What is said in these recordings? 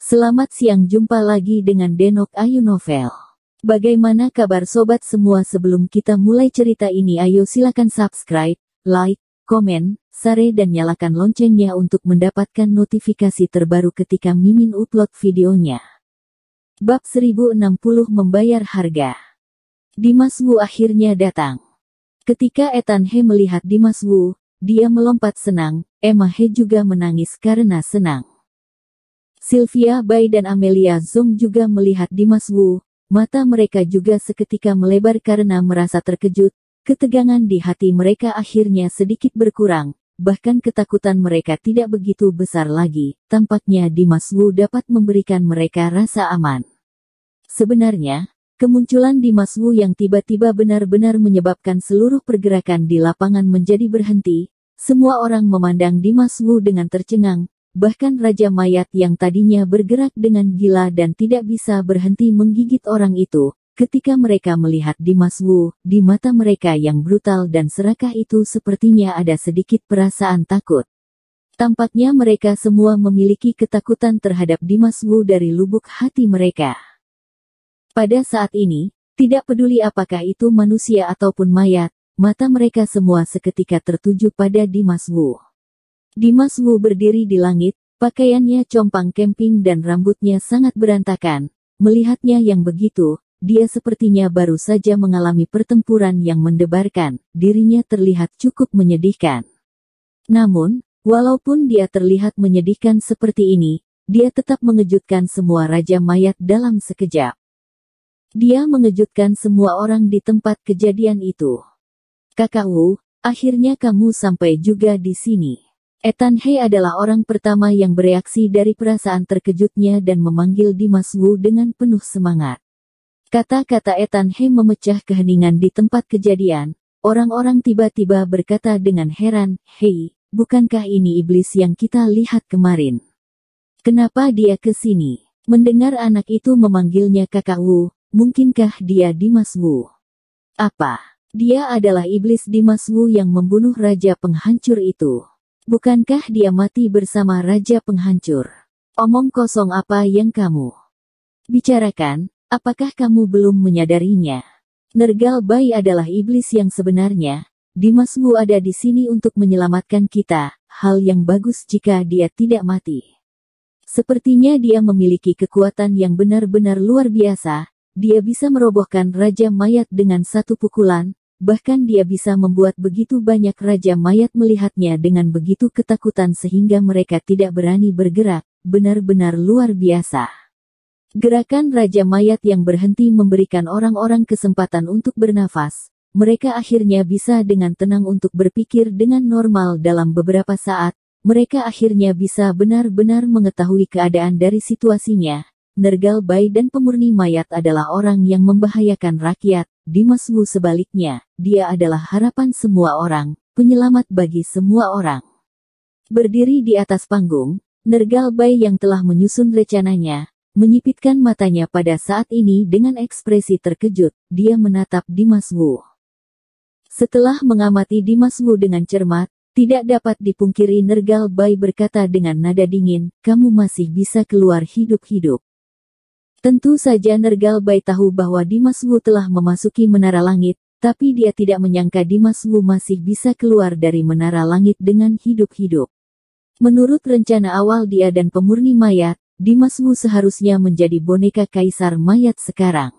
Selamat siang, jumpa lagi dengan Denok Ayu Novel. Bagaimana kabar sobat semua? Sebelum kita mulai cerita ini, ayo silakan subscribe, like, komen, share dan nyalakan loncengnya untuk mendapatkan notifikasi terbaru ketika Mimin upload videonya. Bab 1060 membayar harga. Dimas Wu akhirnya datang. Ketika Ethan He melihat Dimas Wu, dia melompat senang. Emma He juga menangis karena senang. Sylvia Bai dan Amelia Zhong juga melihat Dimas Wu. Mata mereka juga seketika melebar karena merasa terkejut. Ketegangan di hati mereka akhirnya sedikit berkurang. Bahkan ketakutan mereka tidak begitu besar lagi. Tampaknya Dimas Wu dapat memberikan mereka rasa aman. Sebenarnya, kemunculan Dimas Wu yang tiba-tiba benar-benar menyebabkan seluruh pergerakan di lapangan menjadi berhenti. Semua orang memandang Dimas Wu dengan tercengang. Bahkan Raja Mayat yang tadinya bergerak dengan gila dan tidak bisa berhenti menggigit orang itu, ketika mereka melihat Dimas Wu, di mata mereka yang brutal dan serakah itu sepertinya ada sedikit perasaan takut. Tampaknya mereka semua memiliki ketakutan terhadap Dimas Wu dari lubuk hati mereka. Pada saat ini, tidak peduli apakah itu manusia ataupun mayat, mata mereka semua seketika tertuju pada Dimas Wu. Dimas Wu berdiri di langit, pakaiannya compang camping dan rambutnya sangat berantakan. Melihatnya yang begitu, dia sepertinya baru saja mengalami pertempuran yang mendebarkan. Dirinya terlihat cukup menyedihkan. Namun, walaupun dia terlihat menyedihkan seperti ini, dia tetap mengejutkan semua Raja Mayat dalam sekejap. Dia mengejutkan semua orang di tempat kejadian itu. Kakak Wu, akhirnya kamu sampai juga di sini. Ethan He adalah orang pertama yang bereaksi dari perasaan terkejutnya dan memanggil Dimas Wu dengan penuh semangat. Kata-kata Ethan He memecah keheningan di tempat kejadian. Orang-orang tiba-tiba berkata dengan heran, "Hei, bukankah ini iblis yang kita lihat kemarin? Kenapa dia ke sini?" Mendengar anak itu memanggilnya Kakak Wu, mungkinkah dia Dimas Wu? Apa? Dia adalah iblis Dimas Wu yang membunuh Raja Penghancur itu. Bukankah dia mati bersama Raja Penghancur? Omong kosong apa yang kamu bicarakan? Apakah kamu belum menyadarinya? Nergal Bai adalah iblis yang sebenarnya. Dimas Wu ada di sini untuk menyelamatkan kita. Hal yang bagus jika dia tidak mati. Sepertinya dia memiliki kekuatan yang benar-benar luar biasa. Dia bisa merobohkan Raja Mayat dengan satu pukulan. Bahkan dia bisa membuat begitu banyak Raja Mayat melihatnya dengan begitu ketakutan sehingga mereka tidak berani bergerak. Benar-benar luar biasa. Gerakan Raja Mayat yang berhenti memberikan orang-orang kesempatan untuk bernafas. Mereka akhirnya bisa dengan tenang untuk berpikir dengan normal dalam beberapa saat. Mereka akhirnya bisa benar-benar mengetahui keadaan dari situasinya. Nergal Bai dan pemurni mayat adalah orang yang membahayakan rakyat. Dimas Wu sebaliknya, dia adalah harapan semua orang, penyelamat bagi semua orang. Berdiri di atas panggung, Nergal Bai yang telah menyusun rencananya, menyipitkan matanya pada saat ini dengan ekspresi terkejut. Dia menatap Dimas Wu. Setelah mengamati Dimas Wu dengan cermat, tidak dapat dipungkiri Nergal Bai berkata dengan nada dingin, "Kamu masih bisa keluar hidup-hidup." Tentu saja Nergal Bai tahu bahwa Dimas Wu telah memasuki menara langit, tapi dia tidak menyangka Dimas Wu masih bisa keluar dari menara langit dengan hidup-hidup. Menurut rencana awal dia dan pemurni mayat, Dimas Wu seharusnya menjadi boneka kaisar mayat sekarang.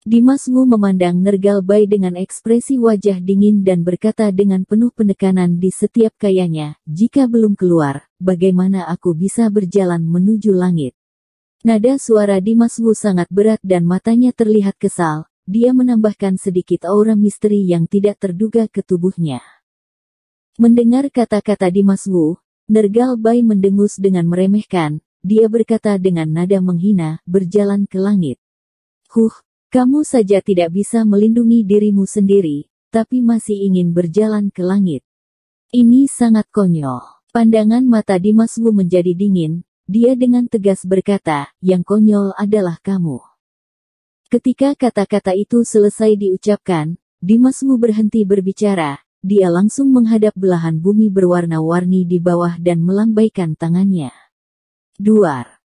Dimas Wu memandang Nergal Bai dengan ekspresi wajah dingin dan berkata dengan penuh penekanan di setiap kayanya, "Jika belum keluar, bagaimana aku bisa berjalan menuju langit?" Nada suara Dimas Wu sangat berat dan matanya terlihat kesal. Dia menambahkan sedikit aura misteri yang tidak terduga ke tubuhnya. Mendengar kata-kata Dimas Wu, Nergal Bai mendengus dengan meremehkan. Dia berkata dengan nada menghina, "Berjalan ke langit. Kamu saja tidak bisa melindungi dirimu sendiri, tapi masih ingin berjalan ke langit. Ini sangat konyol." Pandangan mata Dimas Wu menjadi dingin. Dia dengan tegas berkata, "Yang konyol adalah kamu." Ketika kata-kata itu selesai diucapkan, Dimas Wu berhenti berbicara. Dia langsung menghadap belahan bumi berwarna-warni di bawah dan melambaikan tangannya. Duar.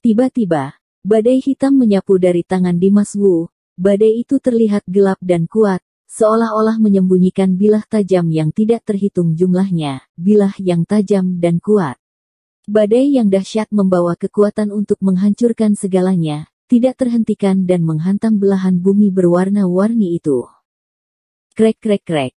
Tiba-tiba, badai hitam menyapu dari tangan Dimas Wu. Badai itu terlihat gelap dan kuat, seolah-olah menyembunyikan bilah tajam yang tidak terhitung jumlahnya, bilah yang tajam dan kuat. Badai yang dahsyat membawa kekuatan untuk menghancurkan segalanya, tidak terhentikan dan menghantam belahan bumi berwarna-warni itu. Krek krek krek.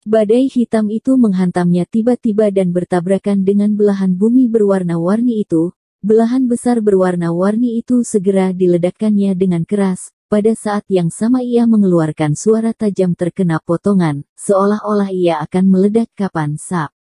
Badai hitam itu menghantamnya tiba-tiba dan bertabrakan dengan belahan bumi berwarna-warni itu. Belahan besar berwarna-warni itu segera diledakkannya dengan keras. Pada saat yang sama ia mengeluarkan suara tajam terkena potongan, seolah-olah ia akan meledak kapan sap.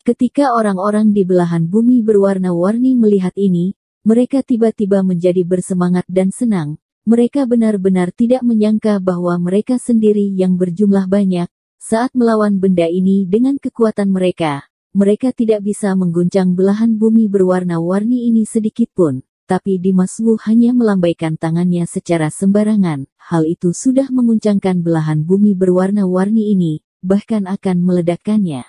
Ketika orang-orang di belahan bumi berwarna-warni melihat ini, mereka tiba-tiba menjadi bersemangat dan senang. Mereka benar-benar tidak menyangka bahwa mereka sendiri yang berjumlah banyak, saat melawan benda ini dengan kekuatan mereka. Mereka tidak bisa mengguncang belahan bumi berwarna-warni ini sedikitpun, tapi Dimas Wu hanya melambaikan tangannya secara sembarangan. Hal itu sudah menguncangkan belahan bumi berwarna-warni ini, bahkan akan meledakkannya.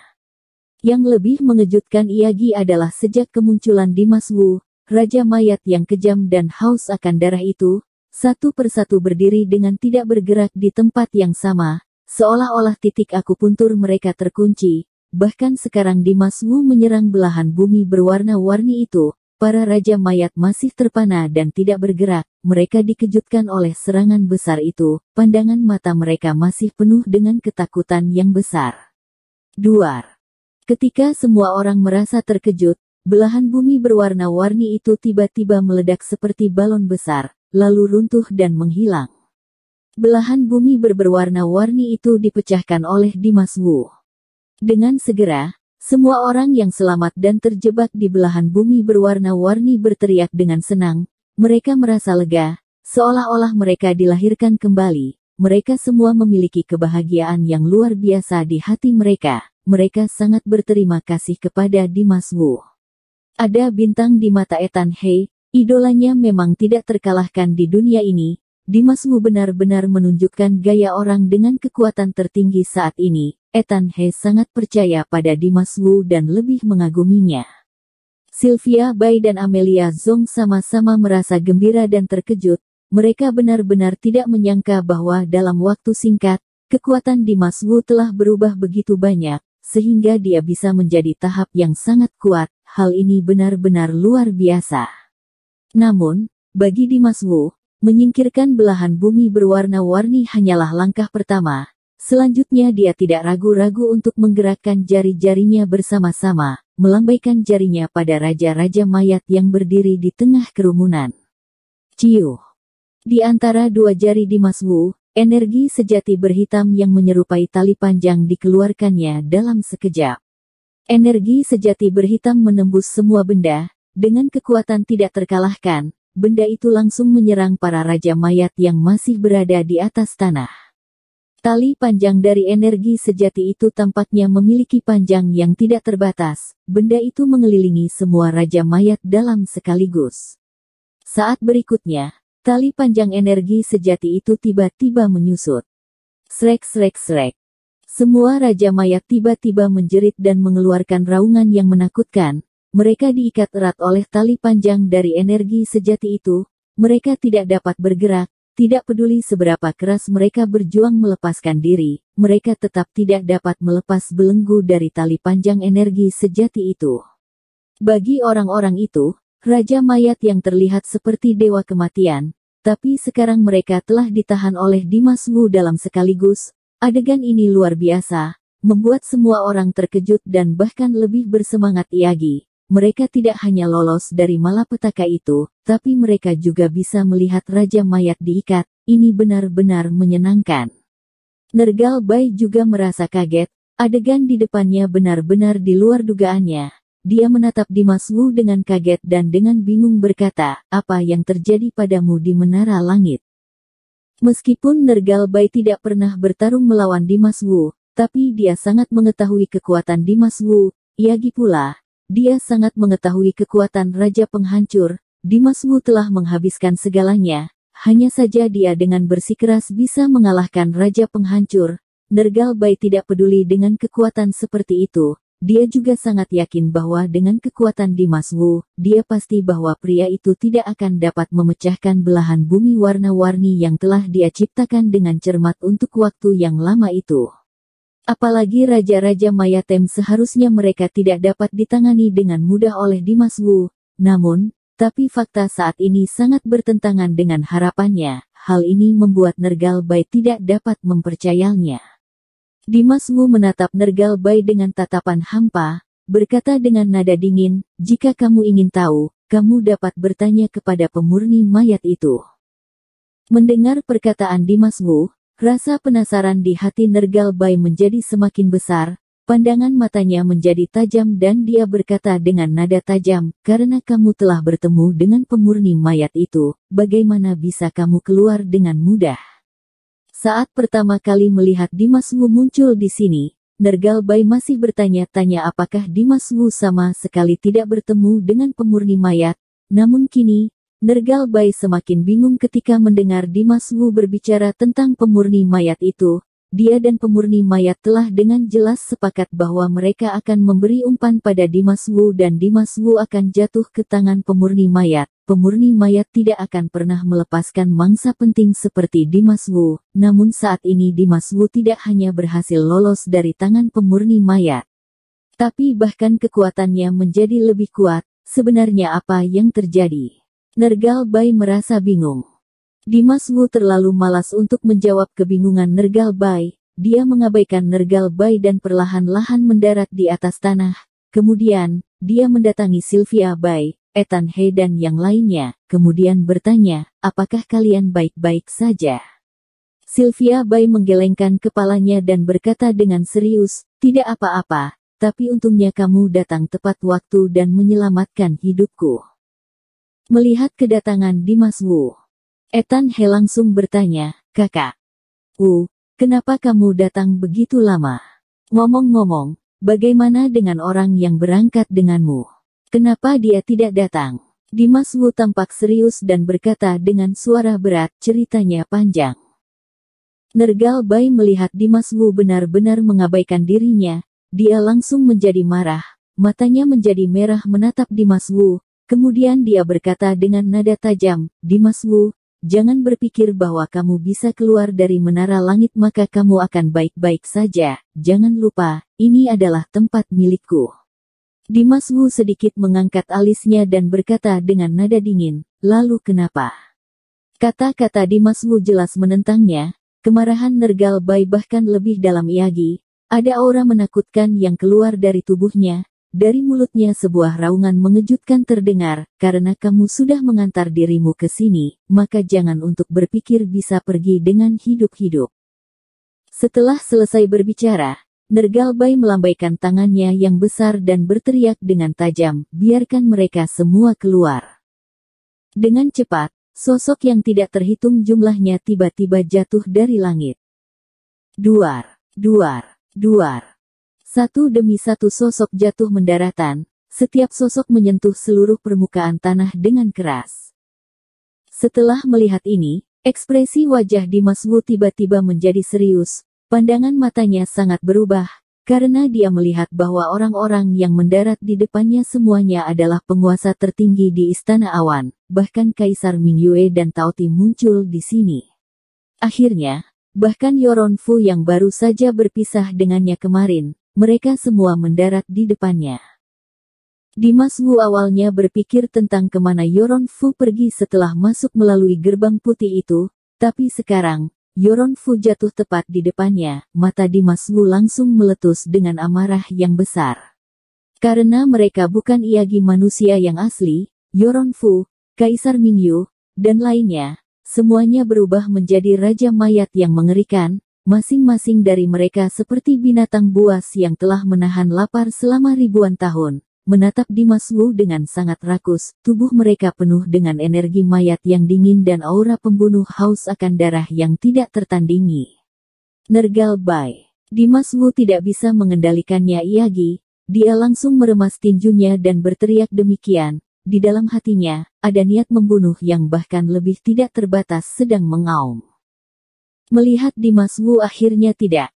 Yang lebih mengejutkan lagi adalah sejak kemunculan Dimas Wu, Raja Mayat yang kejam dan haus akan darah itu, satu persatu berdiri dengan tidak bergerak di tempat yang sama, seolah-olah titik akupuntur mereka terkunci. Bahkan sekarang Dimas Wu menyerang belahan bumi berwarna-warni itu, para Raja Mayat masih terpana dan tidak bergerak. Mereka dikejutkan oleh serangan besar itu, pandangan mata mereka masih penuh dengan ketakutan yang besar. Duar. Ketika semua orang merasa terkejut, belahan bumi berwarna-warni itu tiba-tiba meledak seperti balon besar, lalu runtuh dan menghilang. Belahan bumi berwarna-warni itu dipecahkan oleh Dimas Wu. Dengan segera, semua orang yang selamat dan terjebak di belahan bumi berwarna-warni berteriak dengan senang. Mereka merasa lega, seolah-olah mereka dilahirkan kembali. Mereka semua memiliki kebahagiaan yang luar biasa di hati mereka. Mereka sangat berterima kasih kepada Dimas Wu. Ada bintang di mata Ethan He, idolanya memang tidak terkalahkan di dunia ini. Dimas Wu benar-benar menunjukkan gaya orang dengan kekuatan tertinggi saat ini. Ethan He sangat percaya pada Dimas Wu dan lebih mengaguminya. Sylvia Bai dan Amelia Zhong sama-sama merasa gembira dan terkejut. Mereka benar-benar tidak menyangka bahwa dalam waktu singkat, kekuatan Dimas Wu telah berubah begitu banyak, sehingga dia bisa menjadi tahap yang sangat kuat. Hal ini benar-benar luar biasa. Namun, bagi Dimas Wu, menyingkirkan belahan bumi berwarna-warni hanyalah langkah pertama. Selanjutnya dia tidak ragu-ragu untuk menggerakkan jari-jarinya bersama-sama, melambaikan jarinya pada Raja-Raja Mayat yang berdiri di tengah kerumunan. Ciuh. Di antara dua jari Dimas Wu, energi sejati berhitam yang menyerupai tali panjang dikeluarkannya dalam sekejap. Energi sejati berhitam menembus semua benda, dengan kekuatan tidak terkalahkan, benda itu langsung menyerang para Raja Mayat yang masih berada di atas tanah. Tali panjang dari energi sejati itu tampaknya memiliki panjang yang tidak terbatas, benda itu mengelilingi semua Raja Mayat dalam sekaligus. Saat berikutnya, tali panjang energi sejati itu tiba-tiba menyusut. Srek srek srek. Semua Raja Mayat tiba-tiba menjerit dan mengeluarkan raungan yang menakutkan. Mereka diikat erat oleh tali panjang dari energi sejati itu. Mereka tidak dapat bergerak, tidak peduli seberapa keras mereka berjuang melepaskan diri. Mereka tetap tidak dapat melepas belenggu dari tali panjang energi sejati itu. Bagi orang-orang itu, Raja Mayat yang terlihat seperti dewa kematian, tapi sekarang mereka telah ditahan oleh Dimas Wu dalam sekaligus. Adegan ini luar biasa, membuat semua orang terkejut dan bahkan lebih bersemangat lagi. Mereka tidak hanya lolos dari malapetaka itu, tapi mereka juga bisa melihat Raja Mayat diikat. Ini benar-benar menyenangkan. Nergal Bai juga merasa kaget, adegan di depannya benar-benar di luar dugaannya. Dia menatap Dimas Wu dengan kaget dan dengan bingung berkata, "Apa yang terjadi padamu di Menara Langit?" Meskipun Nergal Bai tidak pernah bertarung melawan Dimas Wu, tapi dia sangat mengetahui kekuatan Dimas Wu. Lagi pula, dia sangat mengetahui kekuatan Raja Penghancur. Dimas Wu telah menghabiskan segalanya. Hanya saja dia dengan bersikeras bisa mengalahkan Raja Penghancur. Nergal Bai tidak peduli dengan kekuatan seperti itu. dia juga sangat yakin bahwa dengan kekuatan Dimas Wu, dia pasti bahwa pria itu tidak akan dapat memecahkan belahan bumi warna-warni yang telah dia ciptakan dengan cermat untuk waktu yang lama itu. Apalagi raja-raja Mayatem, seharusnya mereka tidak dapat ditangani dengan mudah oleh Dimas Wu. Namun, tapi fakta saat ini sangat bertentangan dengan harapannya. Hal ini membuat Nergal Bai tidak dapat mempercayainya. Dimas Wu menatap Nergal Bai dengan tatapan hampa, berkata dengan nada dingin, "Jika kamu ingin tahu, kamu dapat bertanya kepada pemurni mayat itu." Mendengar perkataan Dimas Wu, rasa penasaran di hati Nergal Bai menjadi semakin besar, pandangan matanya menjadi tajam dan dia berkata dengan nada tajam, "Karena kamu telah bertemu dengan pemurni mayat itu, bagaimana bisa kamu keluar dengan mudah?" Saat pertama kali melihat Dimas Wu muncul di sini, Nergal Bai masih bertanya-tanya apakah Dimas Wu sama sekali tidak bertemu dengan pemurni mayat. Namun kini, Nergal Bai semakin bingung ketika mendengar Dimas Wu berbicara tentang pemurni mayat itu. Dia dan pemurni mayat telah dengan jelas sepakat bahwa mereka akan memberi umpan pada Dimas Wu dan Dimas Wu akan jatuh ke tangan pemurni mayat. Pemurni mayat tidak akan pernah melepaskan mangsa penting seperti Dimas Wu. Namun saat ini Dimas Wu tidak hanya berhasil lolos dari tangan pemurni mayat, tapi bahkan kekuatannya menjadi lebih kuat. Sebenarnya apa yang terjadi? Nergal Bai merasa bingung. Dimas Wu terlalu malas untuk menjawab kebingungan Nergal Bai. Dia mengabaikan Nergal Bai dan perlahan-lahan mendarat di atas tanah. Kemudian, dia mendatangi Sylvia Bai, Ethan He dan yang lainnya, kemudian bertanya, "Apakah kalian baik-baik saja?" Sylvia Bai menggelengkan kepalanya dan berkata dengan serius, "Tidak apa-apa, tapi untungnya kamu datang tepat waktu dan menyelamatkan hidupku." Melihat kedatangan Dimas Wu, Ethan He langsung bertanya, "Kakak Wu, kenapa kamu datang begitu lama? Ngomong-ngomong, bagaimana dengan orang yang berangkat denganmu? Kenapa dia tidak datang?" Dimas Wu tampak serius dan berkata dengan suara berat, "Ceritanya panjang." Nergal Bai melihat Dimas Wu benar-benar mengabaikan dirinya. Dia langsung menjadi marah, matanya menjadi merah menatap Dimas Wu. Kemudian dia berkata dengan nada tajam, "Dimas Wu, jangan berpikir bahwa kamu bisa keluar dari menara langit maka kamu akan baik-baik saja. Jangan lupa, ini adalah tempat milikku." Dimas Wu sedikit mengangkat alisnya dan berkata dengan nada dingin, "Lalu kenapa?" Kata-kata Dimas Wu jelas menentangnya. Kemarahan Nergal Bai bahkan lebih dalam lagi. Ada aura menakutkan yang keluar dari tubuhnya. Dari mulutnya sebuah raungan mengejutkan terdengar, "Karena kamu sudah mengantar dirimu ke sini, maka jangan untuk berpikir bisa pergi dengan hidup-hidup." Setelah selesai berbicara, Nergal Bai melambaikan tangannya yang besar dan berteriak dengan tajam, "Biarkan mereka semua keluar." Dengan cepat, sosok yang tidak terhitung jumlahnya tiba-tiba jatuh dari langit. Duar, duar, duar. Satu demi satu sosok jatuh mendaratan, setiap sosok menyentuh seluruh permukaan tanah dengan keras. Setelah melihat ini, ekspresi wajah Dimas Wu tiba-tiba menjadi serius. Pandangan matanya sangat berubah, karena dia melihat bahwa orang-orang yang mendarat di depannya semuanya adalah penguasa tertinggi di Istana Awan, bahkan Kaisar Mingyue dan Taoti muncul di sini. Akhirnya, bahkan Yoron Fu yang baru saja berpisah dengannya kemarin, mereka semua mendarat di depannya. Dimas Wu awalnya berpikir tentang kemana Yoron Fu pergi setelah masuk melalui gerbang putih itu, tapi sekarang, Yoron Fu jatuh tepat di depannya. Mata Dimas Wu langsung meletus dengan amarah yang besar. Karena mereka bukan Iyagi manusia yang asli, Yoron Fu, Kaisar Mingyu, dan lainnya, semuanya berubah menjadi raja mayat yang mengerikan. Masing-masing dari mereka seperti binatang buas yang telah menahan lapar selama ribuan tahun. Menatap Dimas Wu dengan sangat rakus, tubuh mereka penuh dengan energi mayat yang dingin dan aura pembunuh haus akan darah yang tidak tertandingi. Nergal Bai. Dimas Wu tidak bisa mengendalikannya lagi, dia langsung meremas tinjunya dan berteriak demikian. Di dalam hatinya, ada niat membunuh yang bahkan lebih tidak terbatas sedang mengaum. Melihat Dimas Wu akhirnya tidak.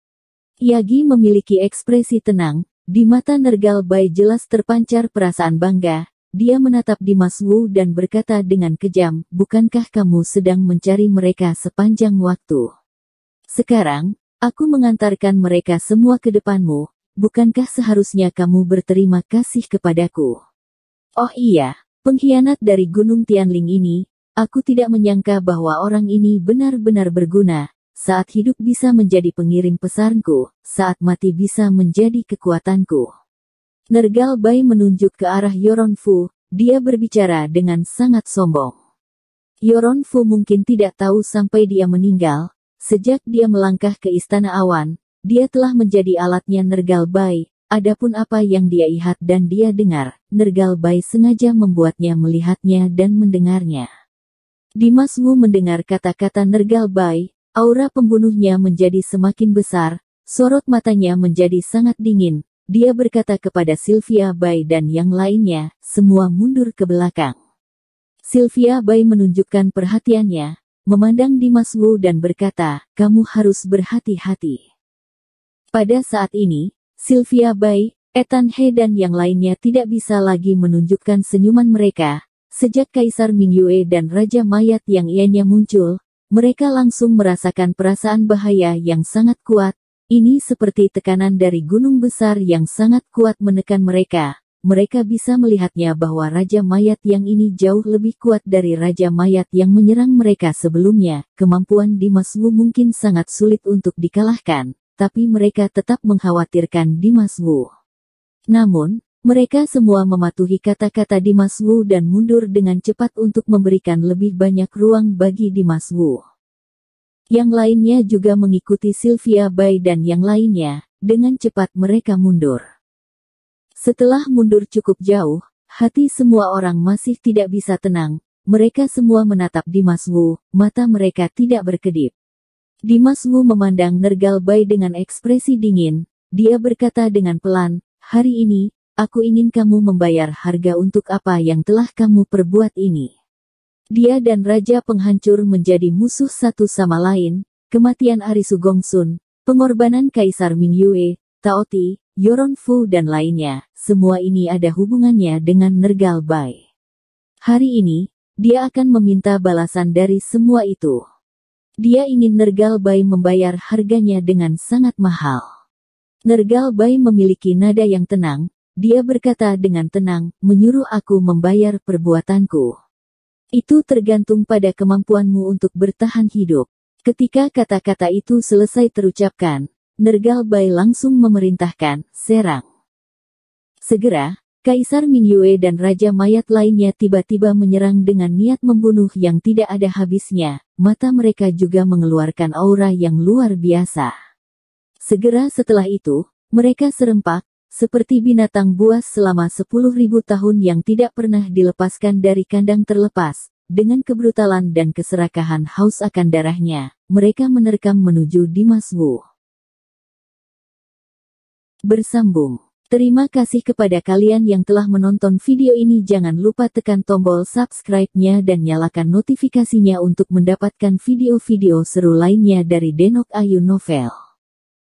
Iyagi memiliki ekspresi tenang, Di mata Nergal Bai jelas terpancar perasaan bangga. Dia menatap Dimas Wu dan berkata dengan kejam, bukankah kamu sedang mencari mereka sepanjang waktu? Sekarang, aku mengantarkan mereka semua ke depanmu, bukankah seharusnya kamu berterima kasih kepadaku? Oh iya, pengkhianat dari Gunung Tianling ini, aku tidak menyangka bahwa orang ini benar-benar berguna, saat hidup bisa menjadi pengiring pesanku, saat mati bisa menjadi kekuatanku. Nergal Bai menunjuk ke arah Yoron Fu, dia berbicara dengan sangat sombong. Yoron Fu mungkin tidak tahu sampai dia meninggal, sejak dia melangkah ke Istana Awan, dia telah menjadi alatnya Nergal Bai, adapun apa yang dia lihat dan dia dengar, Nergal Bai sengaja membuatnya melihatnya dan mendengarnya. Dimas Wu mendengar kata-kata Nergal Bai, aura pembunuhnya menjadi semakin besar, sorot matanya menjadi sangat dingin. Dia berkata kepada Sylvia Bai dan yang lainnya, semua mundur ke belakang. Sylvia Bai menunjukkan perhatiannya, memandang Dimas Wu dan berkata, kamu harus berhati-hati. Pada saat ini, Sylvia Bai, Ethan He dan yang lainnya tidak bisa lagi menunjukkan senyuman mereka. Sejak Kaisar Mingyue dan Raja Mayat yang ianya muncul, mereka langsung merasakan perasaan bahaya yang sangat kuat. Ini seperti tekanan dari gunung besar yang sangat kuat menekan mereka. Mereka bisa melihatnya bahwa Raja Mayat yang ini jauh lebih kuat dari Raja Mayat yang menyerang mereka sebelumnya. Kemampuan Dimas Wu mungkin sangat sulit untuk dikalahkan, tapi mereka tetap mengkhawatirkan Dimas Wu. Namun, mereka semua mematuhi kata-kata Dimas Wu dan mundur dengan cepat untuk memberikan lebih banyak ruang bagi Dimas Wu. Yang lainnya juga mengikuti Sylvia Bai dan yang lainnya, dengan cepat mereka mundur. Setelah mundur cukup jauh, hati semua orang masih tidak bisa tenang, mereka semua menatap Dimas Wu, mata mereka tidak berkedip. Dimas Wu memandang Nergal Bai dengan ekspresi dingin, dia berkata dengan pelan, hari ini, aku ingin kamu membayar harga untuk apa yang telah kamu perbuat ini. Dia dan Raja Penghancur menjadi musuh satu sama lain, kematian Arisu Gongsun, pengorbanan Kaisar Mingyue, Tao Ti, Yoron Fu dan lainnya, semua ini ada hubungannya dengan Nergal Bai. Hari ini, dia akan meminta balasan dari semua itu. Dia ingin Nergal Bai membayar harganya dengan sangat mahal. Nergal Bai memiliki nada yang tenang, dia berkata dengan tenang, menyuruh aku membayar perbuatanku. Itu tergantung pada kemampuanmu untuk bertahan hidup. Ketika kata-kata itu selesai terucapkan, Nergal Bai langsung memerintahkan, serang. Segera, Kaisar Mingyue dan Raja Mayat lainnya tiba-tiba menyerang dengan niat membunuh yang tidak ada habisnya. Mata mereka juga mengeluarkan aura yang luar biasa. Segera setelah itu, mereka serempak, seperti binatang buas selama 10.000 tahun yang tidak pernah dilepaskan dari kandang terlepas, dengan kebrutalan dan keserakahan haus akan darahnya, mereka menerkam menuju Dimas Wu. Bersambung. Terima kasih kepada kalian yang telah menonton video ini. Jangan lupa tekan tombol subscribe-nya dan nyalakan notifikasinya untuk mendapatkan video-video seru lainnya dari Denok Ayu Novel.